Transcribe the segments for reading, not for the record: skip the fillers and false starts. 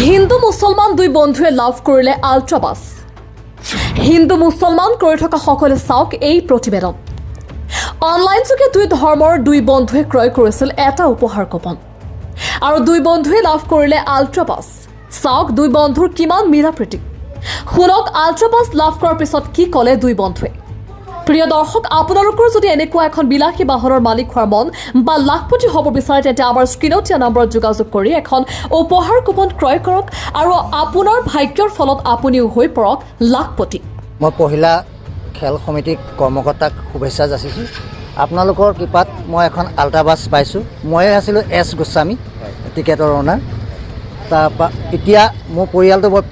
হিন্দু মুছলমান দুই বন্ধুৱে লাভ কৰিলে আল্ট্ৰাবাছ। হিন্দু মুছলমান কৰি থকা সকলে চাওক এই প্ৰতিবেদন। অনলাইন যোগে দুই ধৰ্মৰ দুই বন্ধুৱে ক্ৰয় কৰিছিল এটা উপহাৰ কুপন আৰু দুই বন্ধুৱে লাভ কৰিলে আল্ট্ৰাবাছ। চাওক দুই বন্ধুৰ কিমান মিলা প্ৰীতি। শুনক আল্ট্ৰাবাছ লাভ কৰাৰ পিছত কি ক'লে দুই বন্ধুৱে। প্ৰিয় দৰ্শক, আপোনালোকৰ যদি এনেকুৱা এখন বিলাসী বাহনৰ মালিক হোৱাৰ মন বা লাখপতি হ'ব বিচাৰে তেন্তে আমাৰ স্ক্ৰীণত দিয়া নম্বৰত যোগাযোগ কৰি এখন উপহাৰ কুপন ক্ৰয় কৰক আৰু আপোনাৰ ভাগ্যৰ ফলত আপুনিও হৈ পৰক লাখপতি। মই পহিলা খেল সমিতিক কৰ্মকৰ্তাক শুভেচ্ছা যাচিছোঁ। আপোনালোকৰ কৃপাত মই এখন আল্ট্ৰাবাছ পাইছোঁ। ময়ে আছিলোঁ এছ গোস্বামী, টিকেটৰ অনাৰ। তাৰপৰা এতিয়া মোৰ পৰিয়ালটো বৰ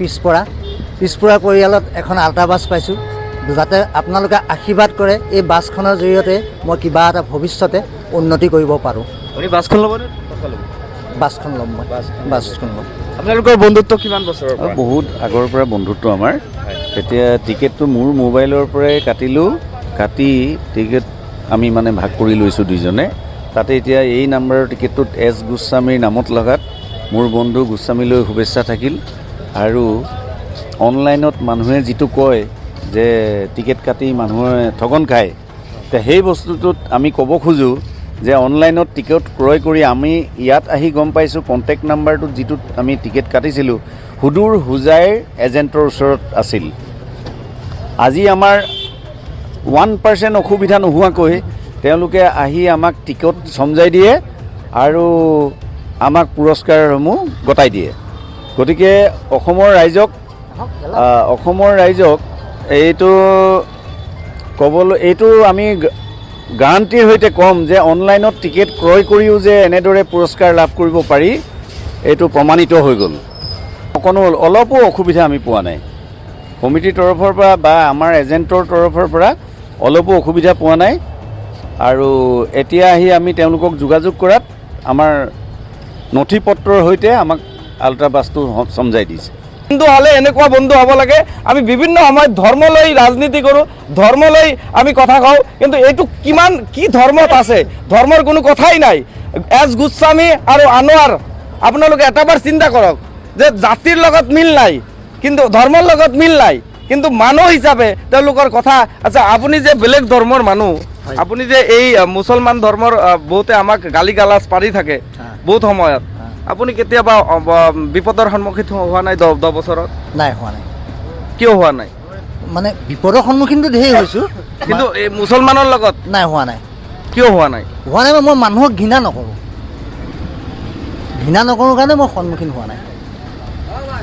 পিছপৰা পৰিয়ালত এখন আল্ট্ৰাবাছ পাইছোঁ। যাতে আপোনালোকে আশীৰ্বাদ কৰে এই বাছখনৰ জৰিয়তে মই কিবা এটা ভৱিষ্যতে উন্নতি কৰিব পাৰোঁ। বাছখন ল'বনে? বাছখন ল'ম মই, বাছখন ল'ম। আপোনালোকৰ বন্ধুত্ব কিমান বছৰৰ পৰা? বহুত আগৰ পৰা বন্ধুত্ব আমাৰ। এতিয়া টিকেটটো মোৰ মোবাইলৰ পৰাই কাটিলোঁ, কাটি টিকেট আমি মানে ভাগ কৰি লৈছোঁ দুইজনে। তাতে এতিয়া এই নাম্বাৰৰ টিকেটটোত এছ গোস্বামীৰ নামত লগাত মোৰ বন্ধু গোস্বামীলৈ শুভেচ্ছা থাকিল। আৰু অনলাইনত মানুহে যিটো কয় যে টিকেট কাটি মানুহে ঠগন খায়, সেই বস্তুটোত আমি ক'ব খোজোঁ যে অনলাইনত টিকেট ক্ৰয় কৰি আমি ইয়াত আহি গম পাইছোঁ কণ্টেক্ট নাম্বাৰটোত যিটোত আমি টিকেট কাটিছিলোঁ সুদূৰ হোজাইৰ এজেণ্টৰ ওচৰত আছিল। আজি আমাৰ 1% অসুবিধা নোহোৱাকৈ তেওঁলোকে আহি আমাক টিকট চমজাই দিয়ে আৰু আমাক পুৰস্কাৰসমূহ গতাই দিয়ে। গতিকে অসমৰ ৰাইজক এইটো ক'বলৈ এইটো আমি গাৰাণ্টিৰ সৈতে ক'ম যে অনলাইনত টিকেট ক্ৰয় কৰিও যে এনেদৰে পুৰস্কাৰ লাভ কৰিব পাৰি এইটো প্ৰমাণিত হৈ গ'ল। অকণো অলপো অসুবিধা আমি পোৱা নাই। কমিটিৰ তৰফৰ পৰা বা আমাৰ এজেণ্টৰ তৰফৰ পৰা অলপো অসুবিধা পোৱা নাই। আৰু এতিয়া আহি আমি তেওঁলোকক যোগাযোগ কৰাত আমাৰ নথি পত্ৰৰ সৈতে আমাক আল্ট্ৰাবাছটো চমজাই দিছে। বন্ধু হ'লে এনেকুৱা বন্ধু হ'ব লাগে। আমি বিভিন্ন সময়ত ধৰ্ম লৈ ৰাজনীতি কৰোঁ, ধৰ্ম লৈ আমি কথা কওঁ, কিন্তু এইটো কি ধৰ্মত আছে? ধৰ্মৰ কোনো কথাই নাই। এছ গোস্বামী আৰু আনোৱাৰ, আপোনালোকে এটাবাৰ চিন্তা কৰক যে জাতিৰ লগত মিল নাই, কিন্তু ধৰ্মৰ লগত মিল নাই, কিন্তু মানুহ হিচাপে তেওঁলোকৰ কথা। আচ্ছা, আপুনি যে বেলেগ ধৰ্মৰ মানুহ, আপুনি যে এই মুছলমান ধৰ্মৰ বহুতে আমাক গালি গালাজ পাৰি থাকে বহুত সময়ত, আপুনি কেতিয়াবা বিপদৰ সন্মুখীন হোৱা নাই 10 বছৰত? নাই, হোৱা নাই। কিয় হোৱা নাই? মানে বিপদৰ সন্মুখীনটো ধেৰ হৈছোঁ, কিন্তু এই মুছলমানৰ লগত নাই, হোৱা নাই। কিয় হোৱা নাই? হোৱা নাই মই মানুহক ঘৃণা নকৰোঁ কাৰণে মই সন্মুখীন হোৱা নাই।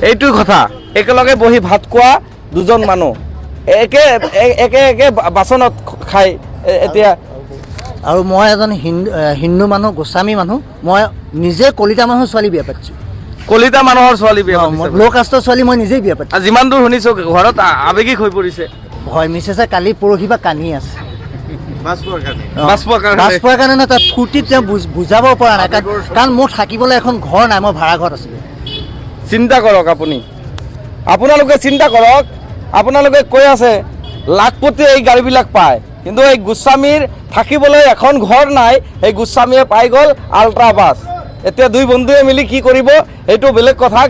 এইটোই কথা। একেলগে বহি ভাত খোৱা দুজন মানুহ একে বাচনত খাই এতিয়া। আৰু মই এজন হিন্দু মানুহ, গোস্বামী মানুহ। মই নিজে কলিতা মানুহৰ ছোৱালী বিয়া পাতিছোঁ। কলিতা মানুহৰ ছোৱালী বিয়া পাতিছে? ল' কাষ্টৰ ছোৱালী মই নিজেই বিয়া পাতিছোঁ। যিমান দূৰ শুনিছোঁ ঘৰত আৱেগিক হৈ পৰিছে। হয়, মিছেছে কালি পৰহি পৰা কান্দি আছে। বাছ পোৱাৰ কাৰণে নহয়, তাত ফূৰ্তিত তেওঁ বুজাব পৰা নাই। কাৰণ মোৰ থাকিবলৈ এখন ঘৰ নাই, মই ভাড়া ঘৰত আছিলোঁ। চিন্তা কৰক আপোনালোকে চিন্তা কৰক। আপোনালোকে কৈ আছে লাখপতি এই গাড়ীবিলাক পায়, কিন্তু এই গোস্বামীৰ থাকিবলৈ এখন ঘৰ নাই। সেই গোস্বামীয়ে পাই গ'ল আল্ট্ৰাবাছ। এতিয়া দুই বন্ধুৱে মিলি কি কৰিব সেইটো বেলেগ কথা।